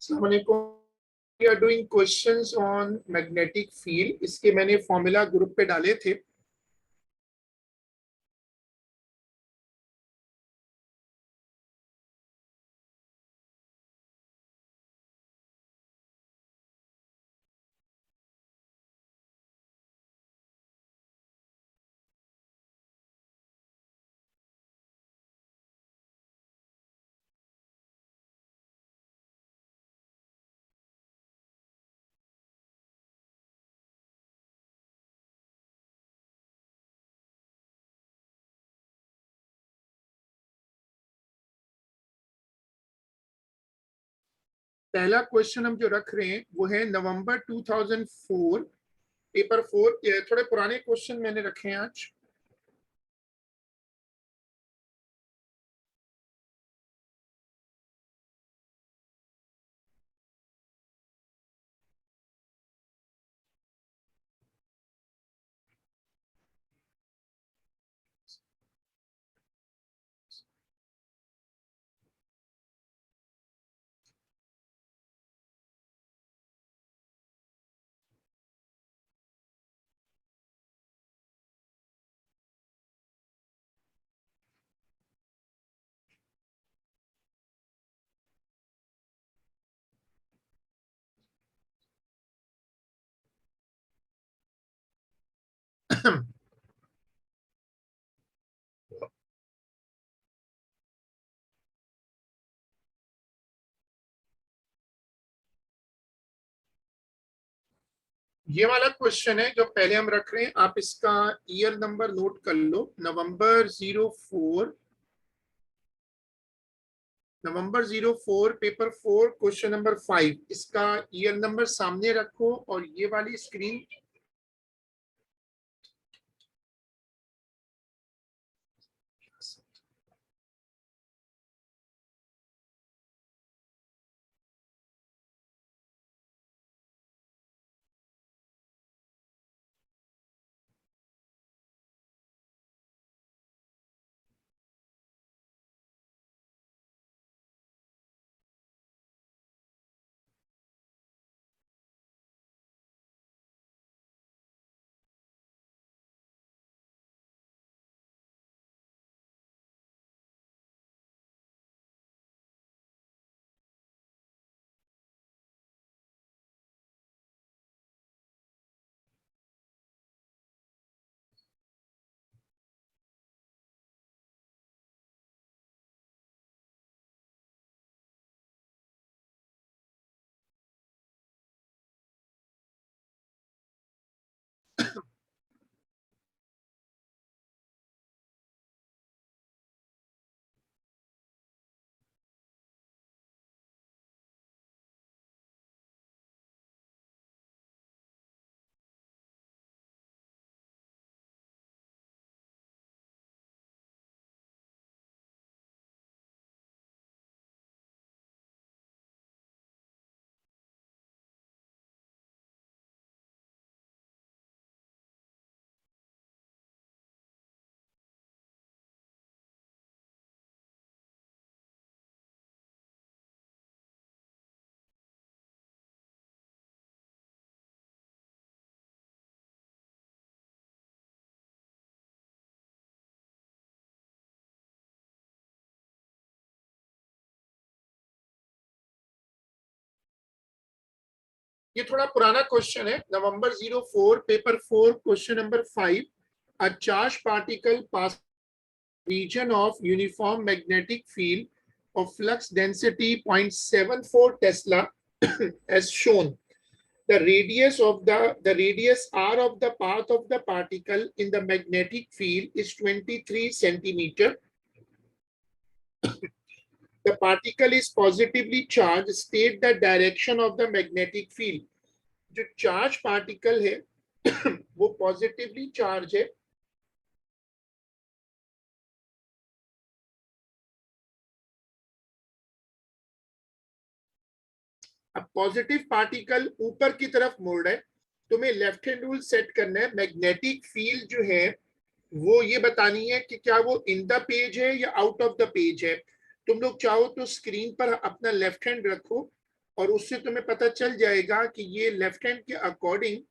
अस्सलामुअलैकुम। We are doing questions on magnetic field. इसके मैंने फॉर्मूला ग्रुप पे डाले थे। पहला क्वेश्चन हम जो रख रहे हैं वो है नवंबर 2004 पेपर 4। थोड़े पुराने क्वेश्चन मैंने रखे हैं आज। ये वाला क्वेश्चन है जो पहले हम रख रहे हैं। आप इसका ईयर नंबर नोट कर लो। नवंबर 04 पेपर 4 क्वेश्चन नंबर 5। इसका ईयर नंबर सामने रखो और ये वाली स्क्रीन ये थोड़ा पुराना क्वेश्चन है। नवंबर 04 paper 4 question number 5। A charge particle pass region of uniform magnetic field of flux density 0.74 Tesla as shown. The radius r of the path of the particle in the magnetic field is 23 centimeter. The particle is positively charged. State the direction of the magnetic field. जो charge particle है वो positively charge है। अब positive particle ऊपर की तरफ मुड़ रहा है। तुम्हें लेफ्ट हैंड रूल सेट करना है। मैग्नेटिक फील्ड जो है वो ये बतानी है कि क्या वो इन द पेज है या आउट ऑफ द पेज है। तुम लोग चाहो तो स्क्रीन पर अपना लेफ्ट हैंड रखो और उससे तुम्हें पता चल जाएगा कि ये लेफ्ट हैंड के अकॉर्डिंग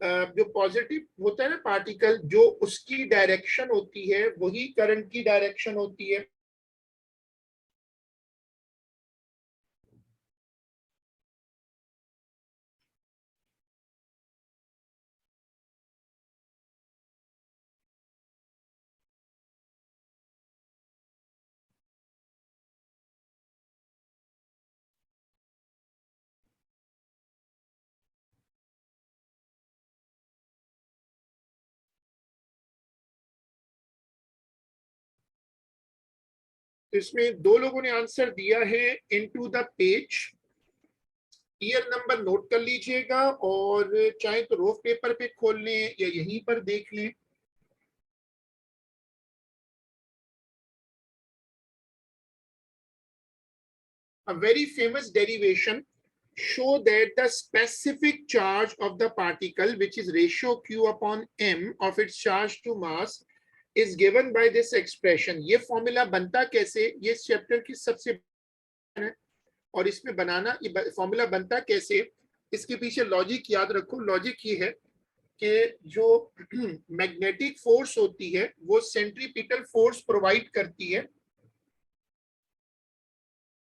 जो पॉजिटिव होता है ना पार्टिकल, जो उसकी डायरेक्शन होती है वही करंट की डायरेक्शन होती है। तो इसमें दो लोगों ने आंसर दिया है into the page. Year number note कर लीजिएगा और चाहे तो रोफ पेपर पे खोल लें या यहीं पर देख लें। A very famous derivation show that the specific charge of the particle, which is ratio q upon m of its charge to mass, is given by this expression। ये फॉर्मूला बनता कैसे, ये चैप्टर की सबसे है और इसमें बनाना ये फॉर्मूला बनता कैसे, इसके पीछे लॉजिक याद रखो। लॉजिक ये है कि जो मैग्नेटिक फोर्स होती है वो सेंट्रीपिटल फोर्स प्रोवाइड करती है।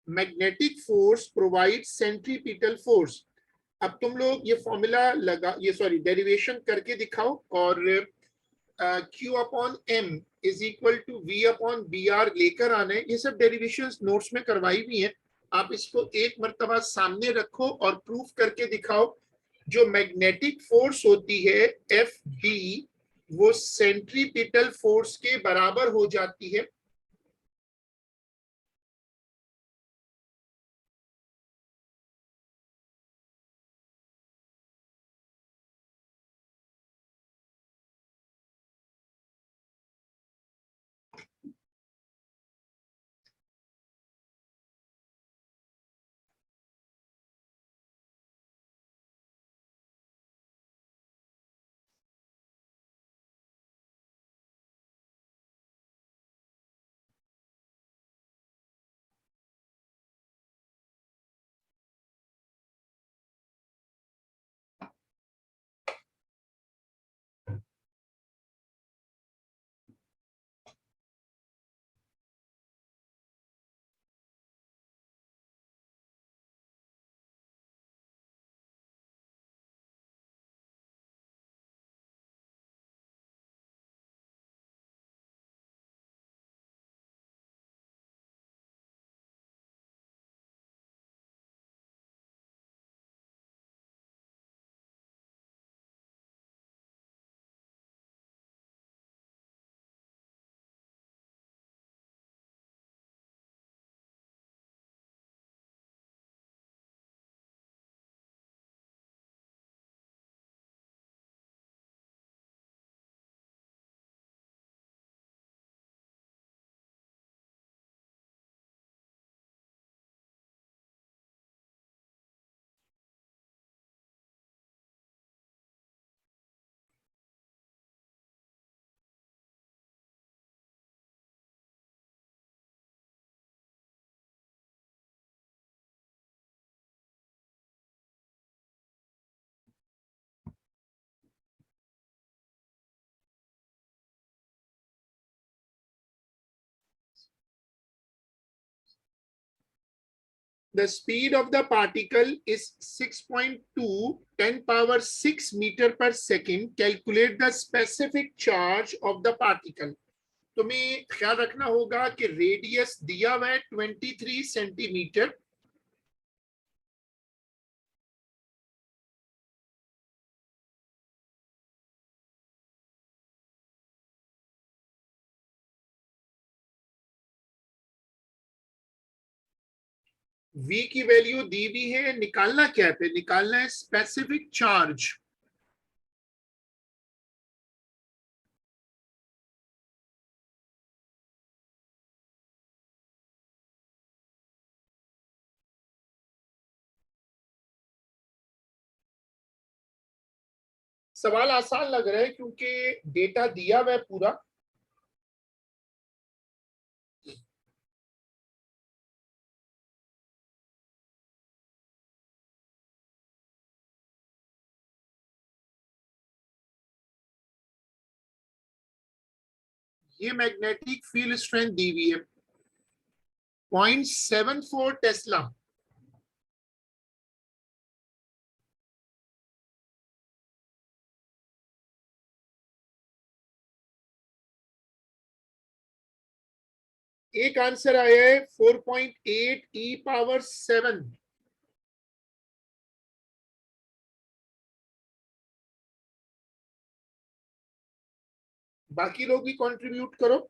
Magnetic force provide centripetal force. अब तुम लोग ये फॉर्मूला लगा, ये सॉरी डेरिवेशन करके दिखाओ। और Q upon M is equal to V upon B R लेकर आना है। ये सब डेरिवेशंस नोट्स में करवाई हुई है, आप इसको एक मर्तबा सामने रखो और प्रूफ करके दिखाओ। जो मैग्नेटिक फोर्स होती है एफ बी, वो सेंट्रीपिटल फोर्स के बराबर हो जाती है। The speed of the particle is 6.2 10 power 6 meter per second. Calculate the specific charge of the particle। तुम्हें ख्याल रखना होगा कि रेडियस दिया हुआ है 23 सेंटीमीटर। v की वैल्यू दी हुई है, निकालना क्या है, निकालना है स्पेसिफिक चार्ज। सवाल आसान लग रहा है क्योंकि डेटा दिया हुआ है पूरा। ये मैग्नेटिक फील्ड स्ट्रेंथ दी हुई है 0.74 टेस्ला। एक आंसर आया है 4.8 ई पावर 7। बाकी लोग भी कंट्रीब्यूट करो।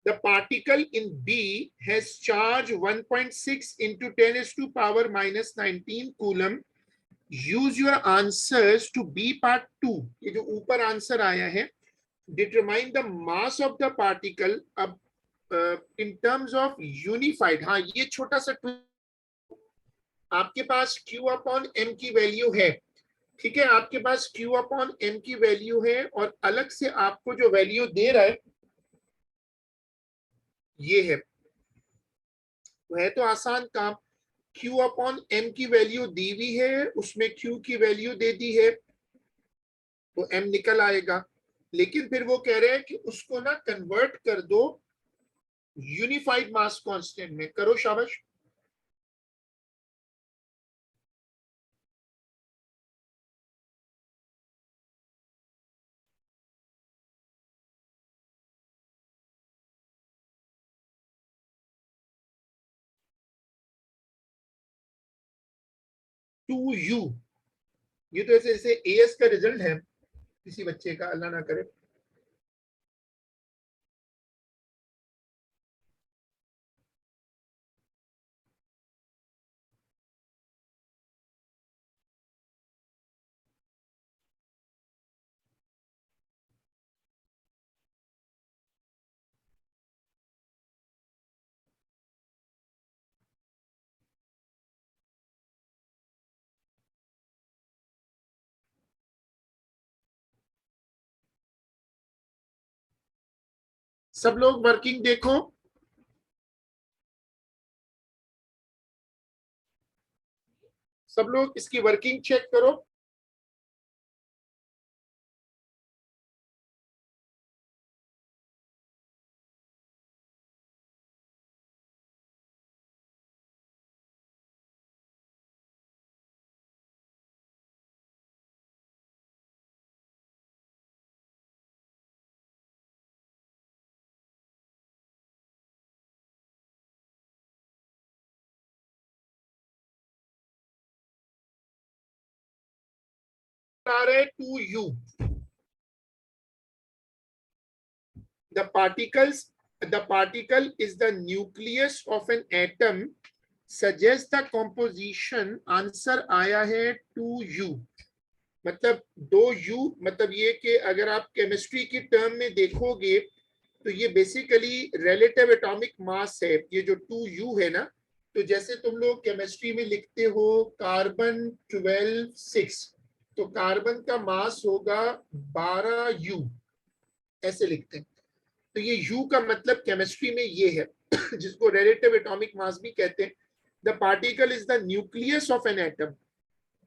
The particle in B has charge 1.6 into 10 is to power minus 19 coulomb. Use your answers to B part 2. ये जो ऊपर आंसर आया है, determine the mass of the particle अब in terms of unified. हाँ, ये छोटा सा आपके पास Q अपॉन M की वैल्यू है, ठीक है, आपके पास Q अपॉन M की वैल्यू है और अलग से आपको जो वैल्यू दे रहा है ये है तो आसान काम। Q अपॉन M की वैल्यू दी हुई है, उसमें Q की वैल्यू दे दी है तो M निकल आएगा। लेकिन फिर वो कह रहे हैं कि उसको ना कन्वर्ट कर दो यूनिफाइड मास कांस्टेंट में। करो शाबाश। टू यू, ये तो ऐसे जैसे एएस का रिजल्ट है किसी बच्चे का, अल्लाह ना करे। सब लोग वर्किंग देखो, सब लोग इसकी वर्किंग चेक करो। आ रहा है two u. The particle is the nucleus of an atom. Suggest the composition. Answer आया है 2u। मतलब 2u, मतलब ये कि अगर आप केमिस्ट्री की टर्म में देखोगे तो ये बेसिकली रिलेटिव एटॉमिक मास है। ये जो 2u है ना, तो जैसे तुम लोग केमिस्ट्री में लिखते हो कार्बन 12 6, तो कार्बन का मास होगा 12u, ऐसे लिखते हैं। तो ये U का मतलब केमिस्ट्री में ये है। जिसको रिलेटिव एटॉमिक मास भी कहते हैं. The particle is the nucleus of an atom.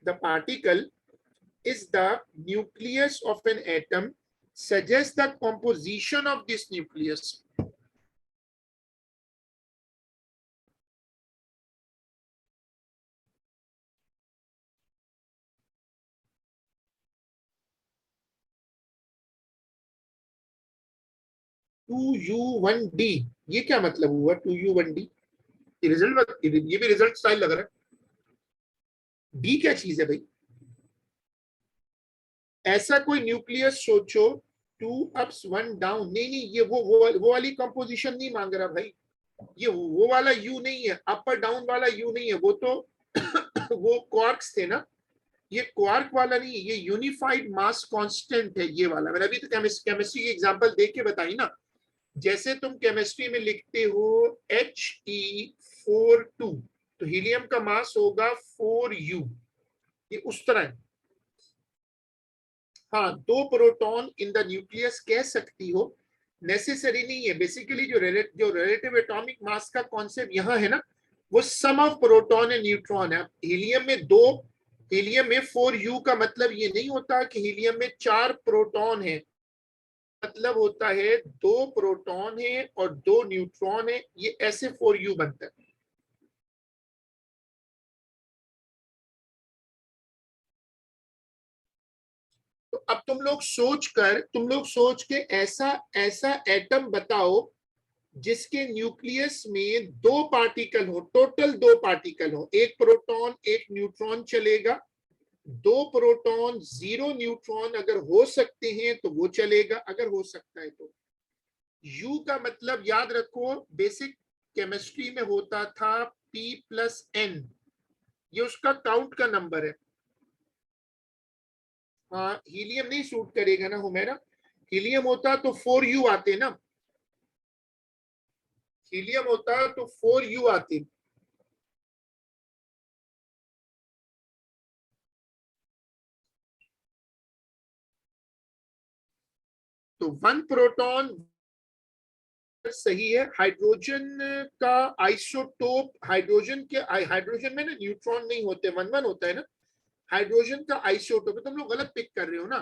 The particle is the nucleus of an atom. Suggest the composition of this nucleus. Two u one d, ये क्या मतलब हुआ? Two u one d, result, ये भी result style लग रहा है. D क्या चीज है भाई? ऐसा कोई न्यूक्लियस सोचो, टू अप्स वन डाउन. नहीं नहीं, ये वो वाली कंपोजिशन नहीं मांग रहा भाई. ये वो वाला यू नहीं है, अपर डाउन वाला यू नहीं है. वो तो वो क्वार्क्स थे ना. ये क्वार्क वाला नहीं, ये यूनिफाइड मास कांस्टेंट है ये वाला. मैंने अभी तो केमिस्ट्री की एग्जांपल देख के बताई ना. जैसे तुम केमिस्ट्री में लिखते हो He42, तो हीलियम का मास होगा 4U. ये उस तरह है. हाँ, 2 प्रोटॉन इन द न्यूक्लियस कह सकती हो, नेसेसरी नहीं है. बेसिकली जो रिलेटिव एटॉमिक मास का कॉन्सेप्ट यहाँ है ना, वो सम ऑफ प्रोटॉन एंड न्यूट्रॉन है. हीलियम में 4U का मतलब ये नहीं होता कि हीलियम में 4 प्रोटॉन है. मतलब होता है 2 प्रोटॉन है और 2 न्यूट्रॉन है. ये ऐसे 4U बनता है. तो अब तुम लोग सोच के ऐसा एटम बताओ जिसके न्यूक्लियस में 2 पार्टिकल हो, टोटल 2 पार्टिकल हो. 1 प्रोटॉन 1 न्यूट्रॉन चलेगा. 2 प्रोटॉन 0 न्यूट्रॉन अगर हो सकते हैं तो वो चलेगा, अगर हो सकता है तो. यू का मतलब याद रखो, बेसिक केमिस्ट्री में होता था P+N. ये उसका काउंट का नंबर है. हाँ, हीलियम नहीं सूट करेगा ना हुमैरा. हीलियम होता तो 4U आते ना. हीलियम होता तो 4U आते. तो 1 प्रोटॉन सही है. हाइड्रोजन का आइसोटोप, हाइड्रोजन में ना न्यूट्रॉन नहीं होते, 1 होता है ना. हाइड्रोजन का आइसोटोप. तुम लोग गलत पिक कर रहे हो ना.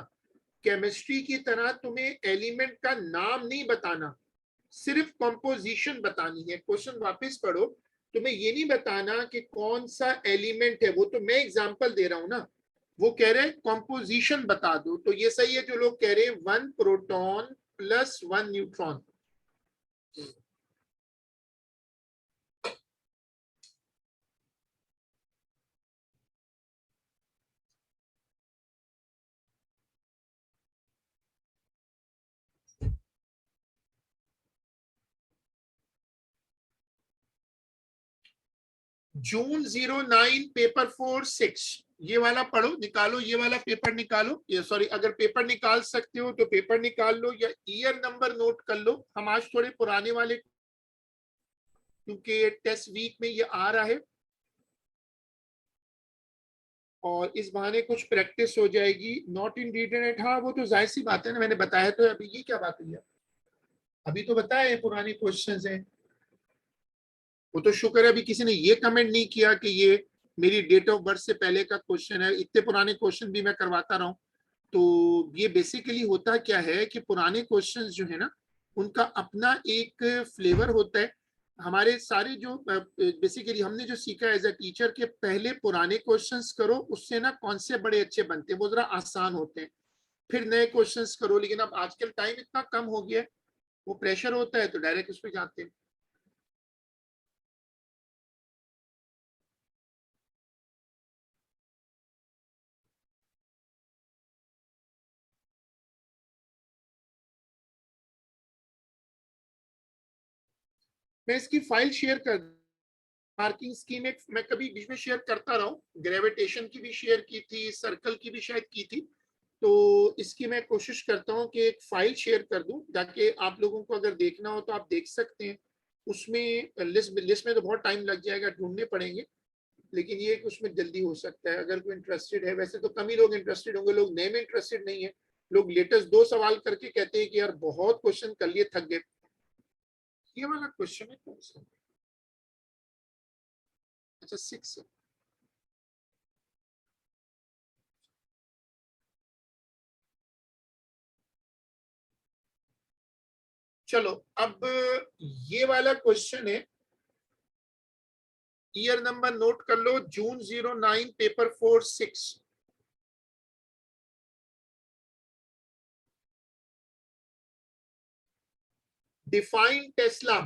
केमिस्ट्री की तरह तुम्हें एलिमेंट का नाम नहीं बताना, सिर्फ कंपोजिशन बतानी है. क्वेश्चन वापस पढ़ो. तुम्हें ये नहीं बताना कि कौन सा एलिमेंट है, वो तो मैं एग्जांपल दे रहा हूं ना. वो कह रहे हैं कंपोजिशन बता दो. तो ये सही है जो लोग कह रहे हैं 1 प्रोटॉन प्लस 1 न्यूट्रॉन. जून 09 पेपर 4-6, ये वाला पढ़ो, निकालो. ये वाला पेपर निकालो. ये सॉरी, अगर पेपर निकाल सकते हो तो पेपर निकाल लो या ईयर नंबर नोट कर लो. हम आज थोड़े पुराने वाले, क्योंकि टेस्ट वीक में ये आ रहा है और इस बहाने कुछ प्रैक्टिस हो जाएगी. Not in read and right, हाँ वो तो जाहिर सी बात है ना, मैंने बताया. तो अभी ये क्या बात हुई है? अभी तो बताया पुराने क्वेश्चंस हैं. वो तो शुक्र है अभी किसी ने ये कमेंट नहीं किया कि ये मेरी डेट ऑफ बर्थ से पहले का क्वेश्चन है. इतने पुराने क्वेश्चन भी मैं करवाता रहा हूँ. तो ये बेसिकली होता क्या है कि पुराने क्वेश्चंस जो है ना, उनका अपना एक फ्लेवर होता है. हमारे सारे जो बेसिकली हमने जो सीखा एज अ टीचर के, पहले पुराने क्वेश्चंस करो, उससे ना कॉन्सेप्ट बड़े अच्छे बनते हैं, वो जरा आसान होते हैं. फिर नए क्वेश्चंस करो. लेकिन अब आजकल टाइम इतना कम हो गया है, वो प्रेशर होता है तो डायरेक्ट उस पर जाते हैं. मैं इसकी फाइल शेयर कर, मार्किंग स्कीम एक मैं कभी बीच में शेयर करता रहा हूँ. ग्रेविटेशन की भी शेयर की थी, सर्कल की भी शायद की थी. तो इसकी मैं कोशिश करता हूँ कि एक फाइल शेयर कर दूं, ताकि आप लोगों को अगर देखना हो तो आप देख सकते हैं. उसमें लिस्ट में तो बहुत टाइम लग जाएगा, ढूंढने पड़ेंगे. लेकिन ये उसमें जल्दी हो सकता है अगर कोई इंटरेस्टेड है. वैसे तो कम ही लोग इंटरेस्टेड होंगे, लोग नए में इंटरेस्टेड नहीं है. लोग लेटेस्ट 2 सवाल करके कहते हैं कि यार बहुत क्वेश्चन कर लिए, थक गए. ये वाला क्वेश्चन है कौन सा? अच्छा 6 है। चलो अब ये वाला क्वेश्चन है, ईयर नंबर नोट कर लो, जून 09 पेपर 4-6। Define Tesla.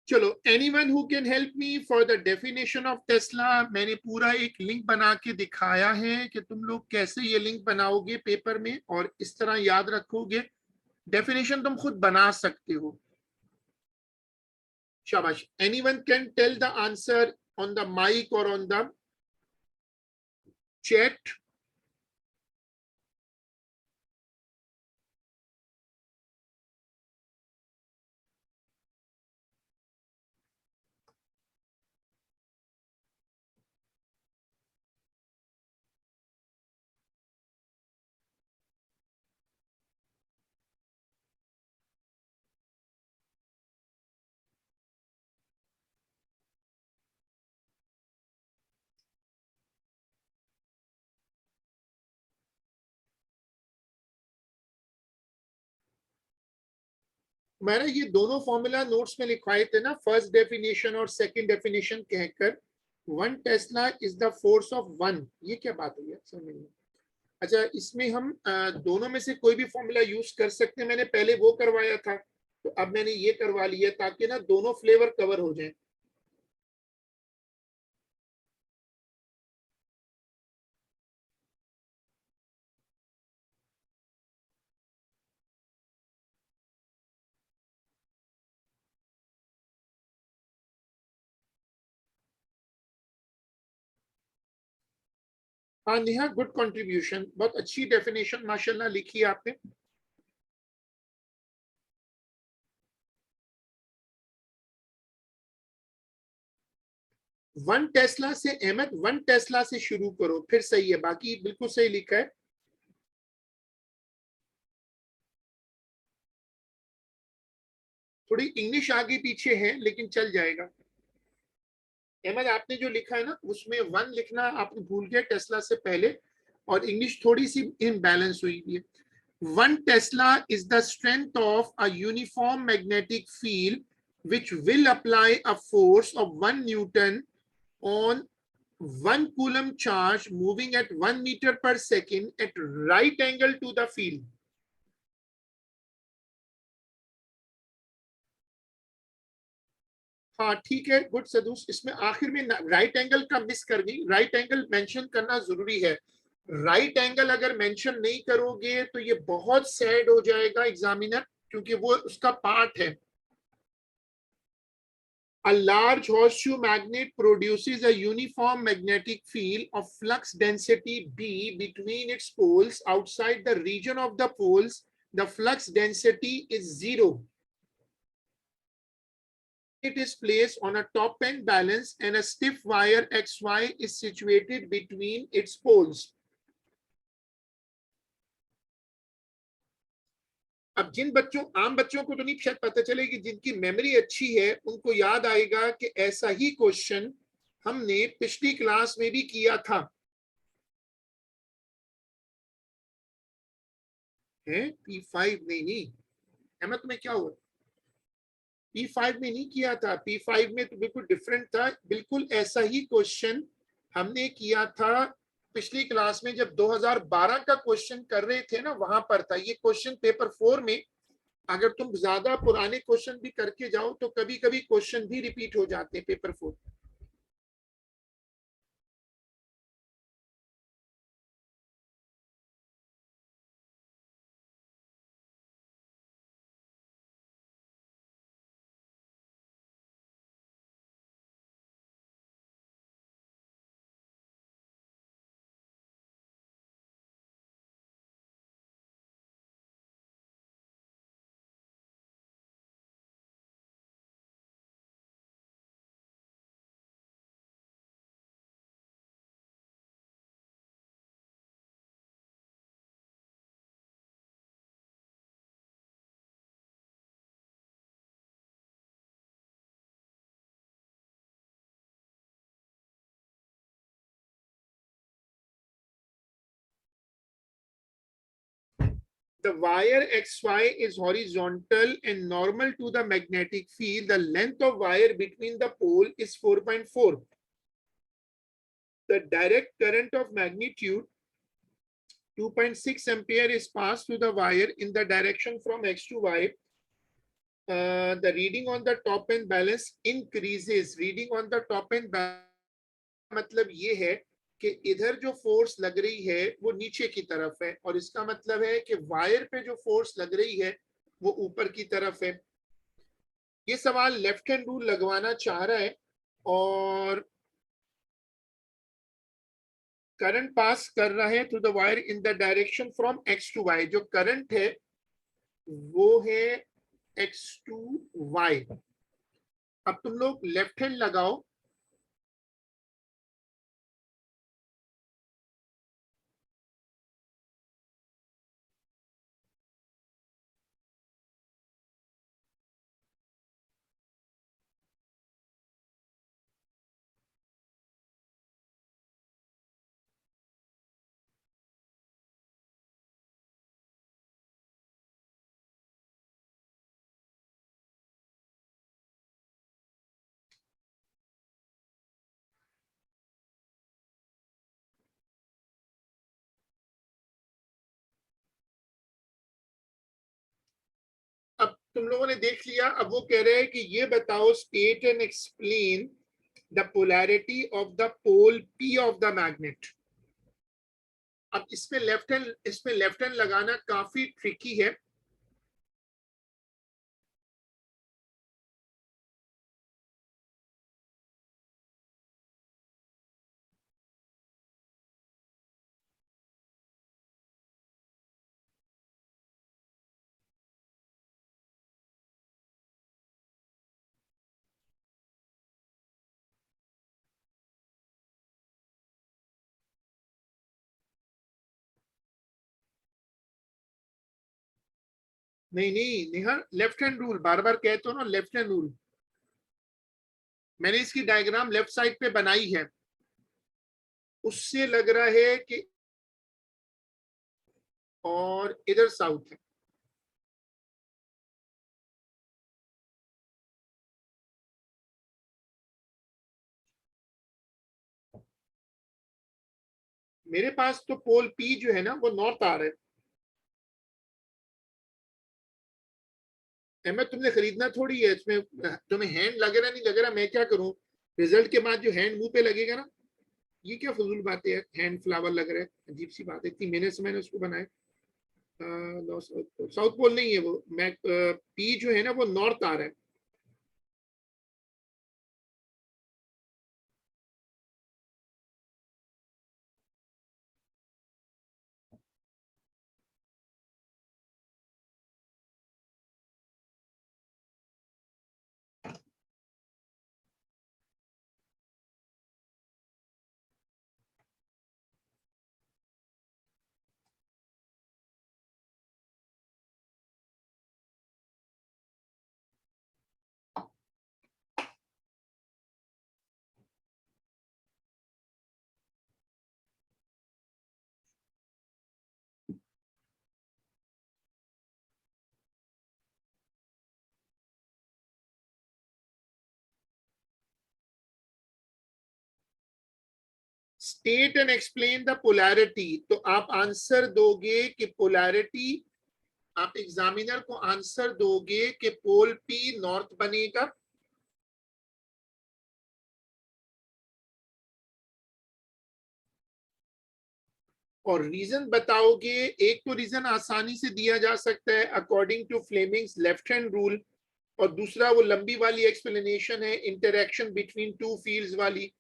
चलो, anyone who can help me for the definition of Tesla. मैंने पूरा एक लिंक बना के दिखाया है कि तुम लोग कैसे ये लिंक बनाओगे पेपर में और इस तरह याद रखोगे। डेफिनेशन तुम खुद बना सकते हो। शाबाश। Anyone can tell the answer on the mic और ऑन द चैट। मैंने ये दोनों फॉर्मूला नोट्स में लिखवाए थे ना, फर्स्ट डेफिनेशन और सेकंड डेफिनेशन कहकर। 1 tesla is the force of 1। ये क्या बात हुई है समझ में? अच्छा, इसमें हम दोनों में से कोई भी फॉर्मूला यूज कर सकते हैं। मैंने पहले वो करवाया था, तो अब मैंने ये करवा लिया ताकि ना दोनों फ्लेवर कवर हो जाए। हाँ नेहा, गुड कंट्रीब्यूशन, बहुत अच्छी डेफिनेशन माशाल्लाह लिखी है आपने। वन टेस्ला से अहमद, 1 टेस्ला से शुरू करो फिर सही है, बाकी बिल्कुल सही लिखा है। थोड़ी इंग्लिश आगे पीछे है लेकिन चल जाएगा। अहमद, आपने जो लिखा है ना उसमें 1 लिखना आपने भूल गए टेस्ला से पहले, और इंग्लिश थोड़ी सी इनबैलेंस हुई है। 1 Tesla is the strength of a uniform magnetic field which will apply a force of 1 Newton on 1 coulomb charge moving at 1 meter per second at right angle to the field. हाँ ठीक है, good सदूस। इसमें आखिर में right angle का miss कर गई, right angle mention करना जरूरी है। राइट एंगल अगर मेंशन नहीं करोगे तो ये बहुत सैड हो जाएगा एग्जामिनर, क्योंकि वो उसका पार्ट है। A large horseshoe magnet produces a uniform magnetic field of flux density B between its poles. Outside the region of the poles, the flux density is 0. It is placed on a top end balance and a stiff wire XY is situated between its poles. अब जिन बच्चों, आम बच्चों को तो नहीं शायद पता चलेगी, जिनकी मेमोरी अच्छी है उनको याद आएगा कि ऐसा ही क्वेश्चन हमने पिछली क्लास में भी किया था। है P5 में नहीं, अहमद में क्या हुआ? P5 में नहीं किया था, P5 में तो बिल्कुल डिफरेंट था। बिल्कुल ऐसा ही क्वेश्चन हमने किया था पिछली क्लास में, जब 2012 का क्वेश्चन कर रहे थे ना, वहां पर था ये क्वेश्चन पेपर 4 में। अगर तुम ज्यादा पुराने क्वेश्चन भी करके जाओ तो कभी कभी क्वेश्चन भी रिपीट हो जाते हैं paper 4। The wire XY is horizontal and normal to the magnetic field. The length of wire between the pole is 4.4. The direct current of magnitude 2.6 ampere is passed through the wire in the direction from X to Y. The reading on the top end balance increases. Reading on the top end balance मतलब ये है कि इधर जो force लग रही है वो नीचे की तरफ है, और इसका मतलब है कि वायर पे जो फोर्स लग रही है वो ऊपर की तरफ है। ये सवाल लेफ्ट हैंड रूल लगवाना चाह रहा है, और करंट पास कर रहा है through the wire in the direction from X to Y. जो करंट है वो है एक्स टू वाई। अब तुम लोग लेफ्ट हैंड लगाओ। अब तुम लोगों ने देख लिया। अब वो कह रहे हैं कि ये बताओ, state and explain the polarity of the pole P of the magnet. अब इसमें लेफ्ट हैंड लगाना काफी ट्रिकी है। नहीं नहीं नेहा, लेफ्ट हैंड रूल बार बार कहते हो ना, लेफ्ट हैंड रूल। मैंने इसकी डायग्राम लेफ्ट साइड पे बनाई है, उससे लग रहा है कि, और इधर साउथ है। मेरे पास तो पोल पी जो है ना वो नॉर्थ आ रहा है। अहमद तुमने खरीदना थोड़ी है इसमें, तुम्हें हैंड लग रहा नहीं लग रहा, मैं क्या करूं? रिजल्ट के बाद जो हैंड मुंह पे लगेगा ना, ये क्या फजूल बात है? हैंड फ्लावर लग रहा है, अजीब सी बात है। इतनी मेहनत से मैंने उसको बनाया। साउथ पोल नहीं है वो, मैं पी जो है ना वो नॉर्थ आ रहा है। State and explain the polarity, तो आप आंसर दोगे कि पोलैरिटी, आप एग्जामिनर को आंसर दोगे कि पोल पी नॉर्थ बनेगा। और रीजन बताओगे। एक तो रीजन आसानी से दिया जा सकता है according to Fleming's left hand rule, और दूसरा वो लंबी वाली एक्सप्लेनेशन है इंटरेक्शन बिटवीन टू फील्ड्स वाली।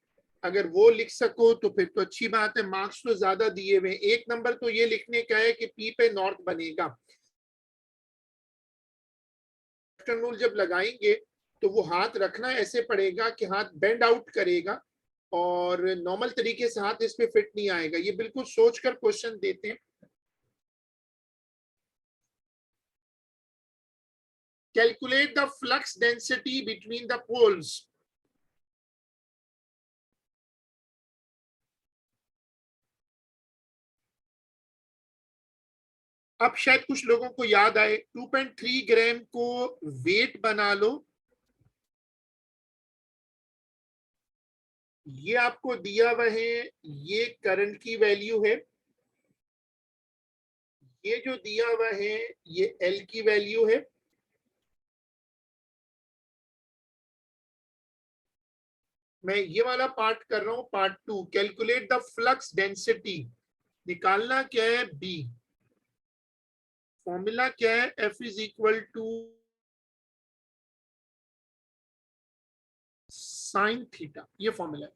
अगर वो लिख सको तो फिर तो अच्छी बात है, मार्क्स तो ज्यादा दिए हुए। एक नंबर तो ये लिखने का है कि पी पे नॉर्थ बनेगा। लेफ्ट हैंड रूल जब लगाएंगे तो वो हाथ रखना ऐसे पड़ेगा कि हाथ बेंड आउट करेगा, और नॉर्मल तरीके से हाथ इस पे फिट नहीं आएगा। ये बिल्कुल सोचकर क्वेश्चन देते हैं। Calculate the flux density between the poles. अब शायद कुछ लोगों को याद आए, 2.3 ग्राम को वेट बना लो। ये आपको दिया हुआ है, ये करंट की वैल्यू है। ये जो दिया हुआ है ये एल की वैल्यू है। मैं ये वाला पार्ट कर रहा हूं, part 2, calculate the flux density. निकालना क्या है, बी। फॉर्मूला क्या है, F is equal to sine theta, ये फॉर्मूला है।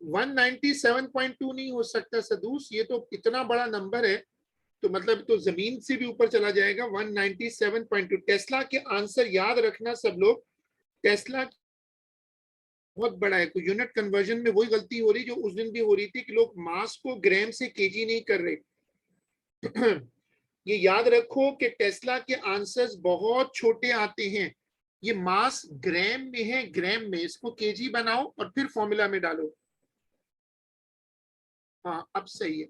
वन 197.2 नहीं हो सकता सदूस, ये तो इतना बड़ा नंबर है, तो मतलब तो जमीन से भी ऊपर चला जाएगा। 197.2 टेस्ला के आंसर याद रखना सब लोग। टेस्ला बहुत बड़ा है, कोई यूनिट कन्वर्जन में वही गलती हो रही जो उस दिन भी हो रही थी कि लोग मास को ग्राम से केजी नहीं कर रहे। ये याद रखो कि टेस्ला के आंसर्स बहुत छोटे आते हैं। ये मास ग्राम में है, ग्राम में, इसको केजी बनाओ और फिर फॉर्मूला में डालो। हाँ अब सही है।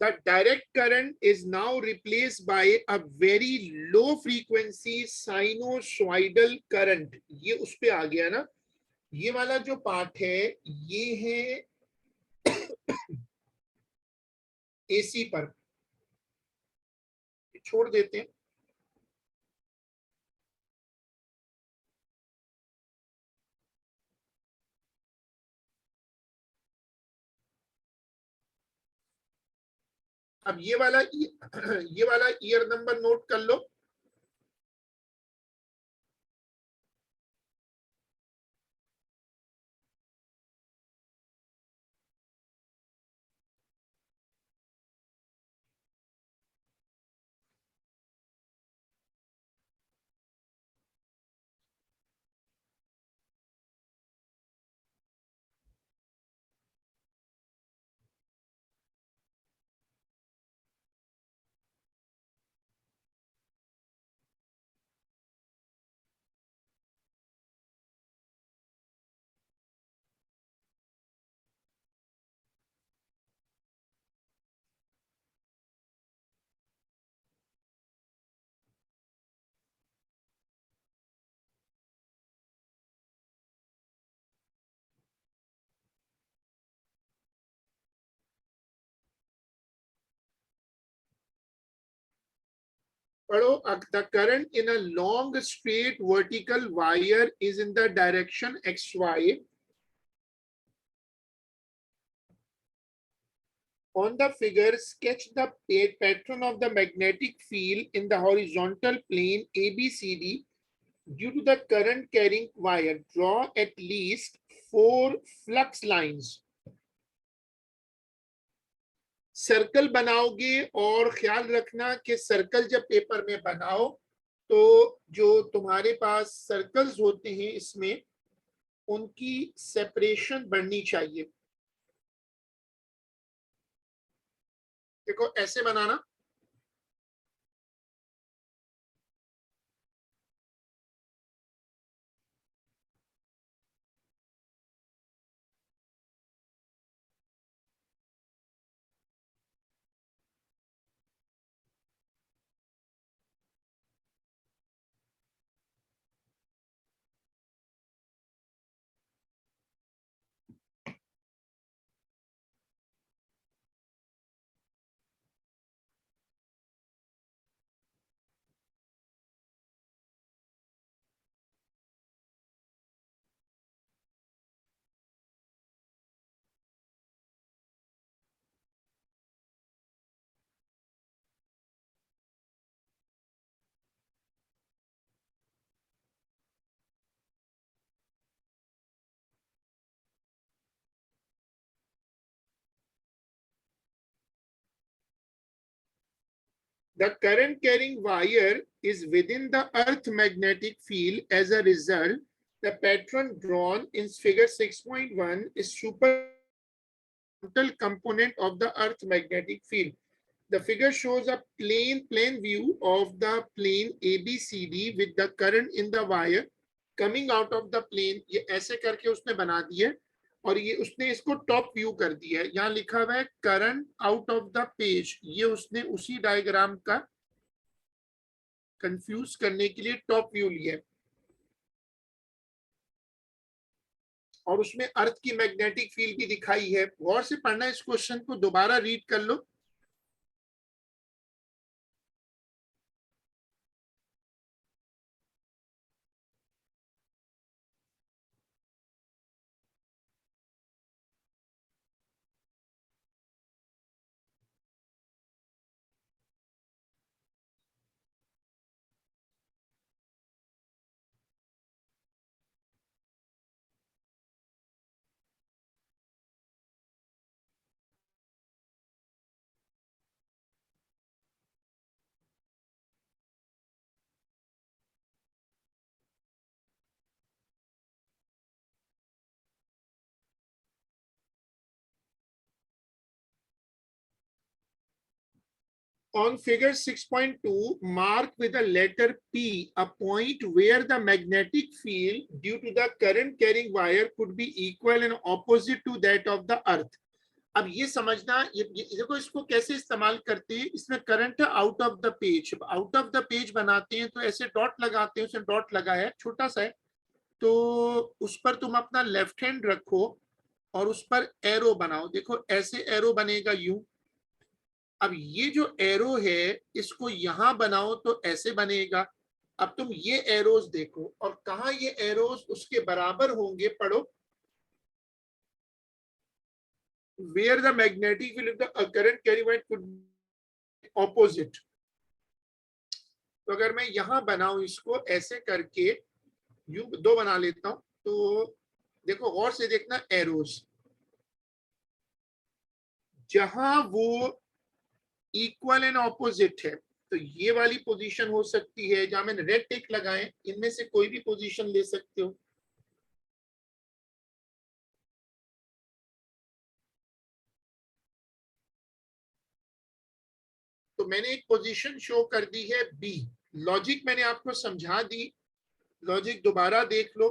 the direct current is now replaced by a very low frequency sinusoidal current. ये उस पे आ गया ना, ये वाला जो पार्ट है ये है एसी पर, छोड़ देते हैं। अब ये वाला ये वाला ईयर नंबर नोट कर लो। पढ़ो, the current in a long straight vertical wire is in the direction xy. On the figure, sketch the pattern of the magnetic field in the horizontal plane ABCD due to the current carrying wire. Draw at least 4 flux lines. Circle बनाओगे और ख्याल रखना कि circle जब paper में बनाओ तो जो तुम्हारे पास सर्कल्स होते हैं इसमें उनकी सेपरेशन बढ़नी चाहिए। देखो ऐसे बनाना, the current carrying wire is within the earth magnetic field. As a result, the pattern drawn in figure 6.1 is super component of the earth magnetic field. The figure shows a plane view of the plane ABCD with the current in the wire coming out of the plane. ये ऐसे करके उसने बना दिया और ये उसने इसको टॉप व्यू कर दिया है। यहाँ लिखा हुआ है current out of the page, ये उसने उसी डायग्राम का कंफ्यूज करने के लिए टॉप व्यू लिया है और उसमें अर्थ की मैग्नेटिक फील्ड भी दिखाई है। गौर से पढ़ना, इस क्वेश्चन को दोबारा रीड कर लो। On figure 6.2, mark with the letter P a point where the magnetic field due to the current carrying wire could be equal and opposite to that of the earth. अब ये समझना, ये देखो इसको कैसे इस्तेमाल करते हैं। इसमें करंट है out of the page, out of the page बनाते हैं तो ऐसे डॉट लगाते हैं, उसमें डॉट लगा है छोटा सा है, तो उस पर तुम अपना लेफ्ट हैंड रखो और उस पर एरो बनाओ। देखो ऐसे एरो बनेगा यूं। अब ये जो एरो है इसको यहां बनाओ तो ऐसे बनेगा। अब तुम ये एरोज देखो और कहा ये एरोज उसके बराबर होंगे, पढ़ो। Where the magnetic field of the current carry by could opposite. तो अगर मैं यहां बनाऊं इसको ऐसे करके, यू दो बना लेता हूं, तो देखो गौर से देखना एरोज, जहां वो इक्वल एंड ऑपोजिट है तो ये वाली पोजीशन हो सकती है। जहां मैंने रेड टिक लगाए इनमें से कोई भी पोजीशन ले सकते हो। तो मैंने एक पोजीशन शो कर दी है बी। लॉजिक मैंने आपको समझा दी, लॉजिक दोबारा देख लो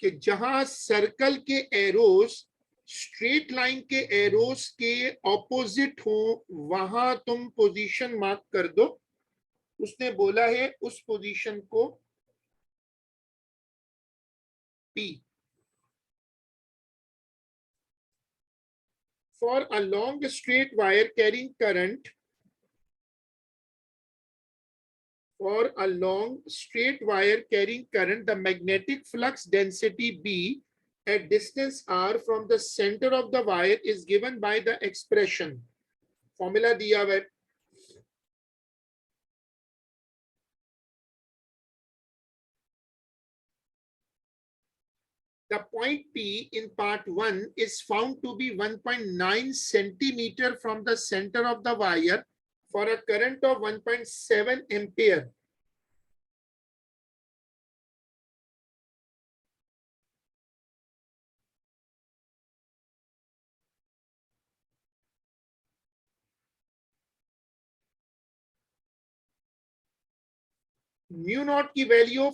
कि जहां सर्कल के एरोस स्ट्रेट लाइन के एरोस के ऑपोजिट हो वहां तुम पोजीशन मार्क कर दो। उसने बोला है उस पोजीशन को P. For a long straight wire carrying current, for a long straight wire carrying current, the magnetic flux density B at distance r from the center of the wire is given by the expression, formula दिया हुआ है। The point P in part 1 is found to be 1.9 centimeter from the center of the wire for a current of 1.7 ampere. Mu naught की value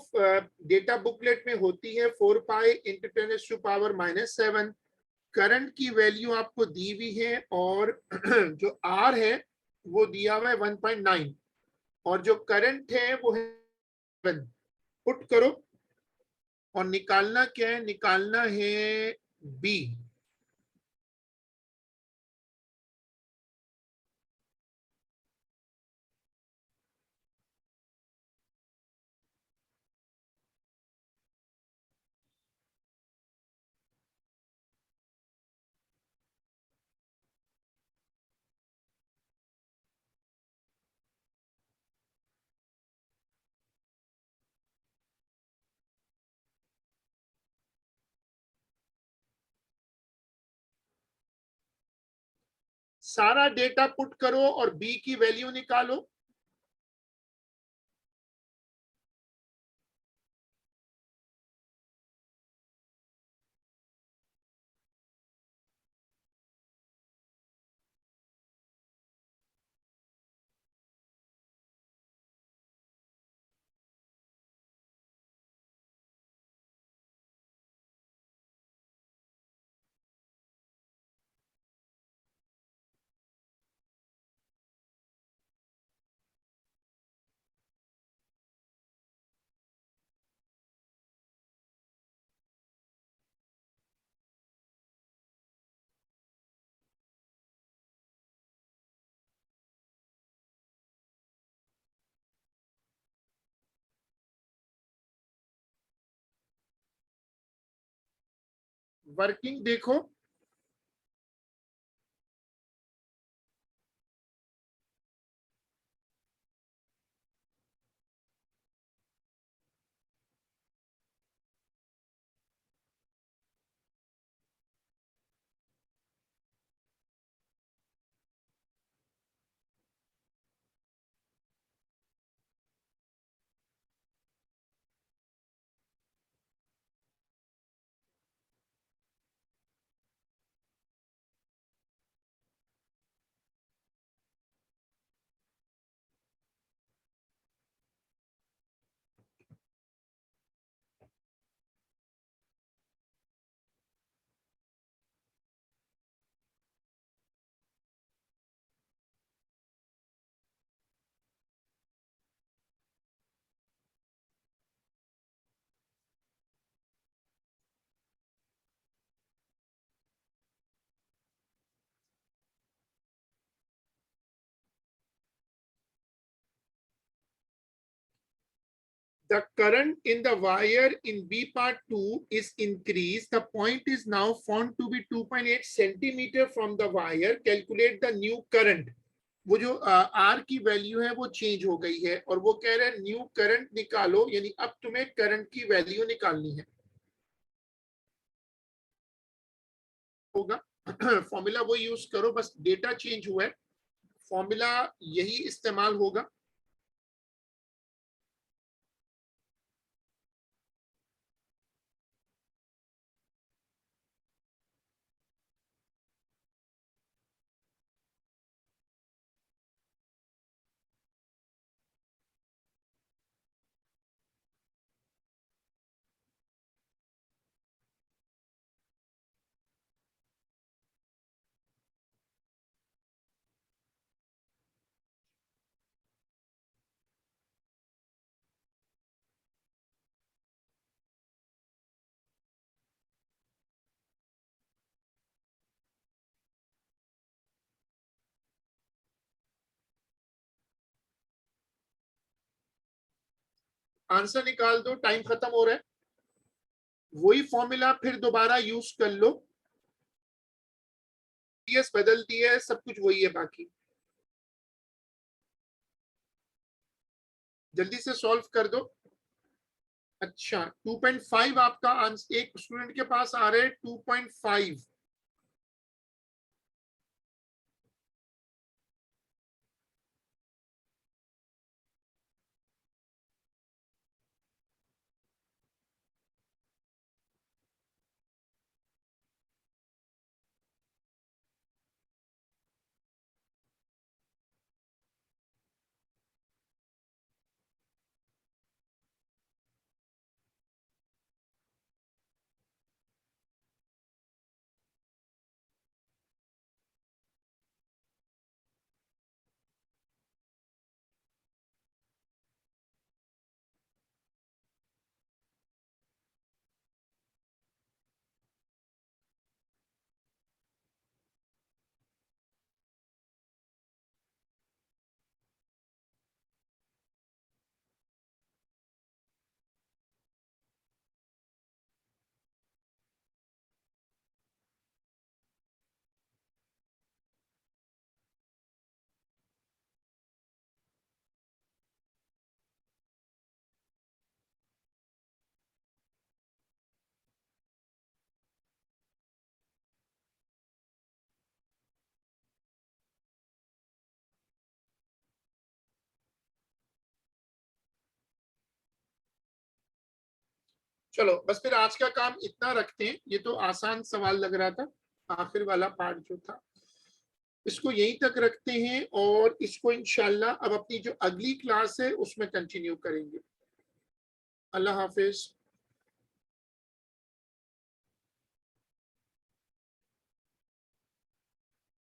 data booklet में होती है 4 पाई × 10⁻⁻⁷। Current की value आपको दी हुई है और जो आर है वो दिया हुआ है 1.9 और जो करंट है वो है 7। पुट करो और निकालना क्या है, निकालना है बी। सारा डेटा पुट करो और बी की वैल्यू निकालो। वर्किंग देखो, the current in the wire in B part 2 is increased. The point is now found to be 2.8 centimeter from the wire. Calculate the new current. वो जो R की value है वो चेंज हो गई है और वो कह रहे हैं न्यू करंट निकालो, यानी अब तुम्हें करंट की वैल्यू निकालनी है। होगा फॉर्मूला वो यूज करो, बस डेटा चेंज हुआ है, फॉर्मूला यही इस्तेमाल होगा। आंसर निकाल दो, टाइम खत्म हो रहा है। वही फॉर्मूला फिर दोबारा यूज कर लो, टीएस बदल दिया है, सब कुछ वही है बाकी। जल्दी से सॉल्व कर दो। अच्छा 2.5 आपका आंसर, एक स्टूडेंट के पास आ रहे हैं 2.5। चलो बस फिर आज का काम इतना रखते हैं, ये तो आसान सवाल लग रहा था, आखिर वाला पार्ट जो था इसको यहीं तक रखते हैं और इसको इंशाल्लाह अब अपनी जो अगली क्लास है उसमें कंटिन्यू करेंगे। अल्लाह हाफिज।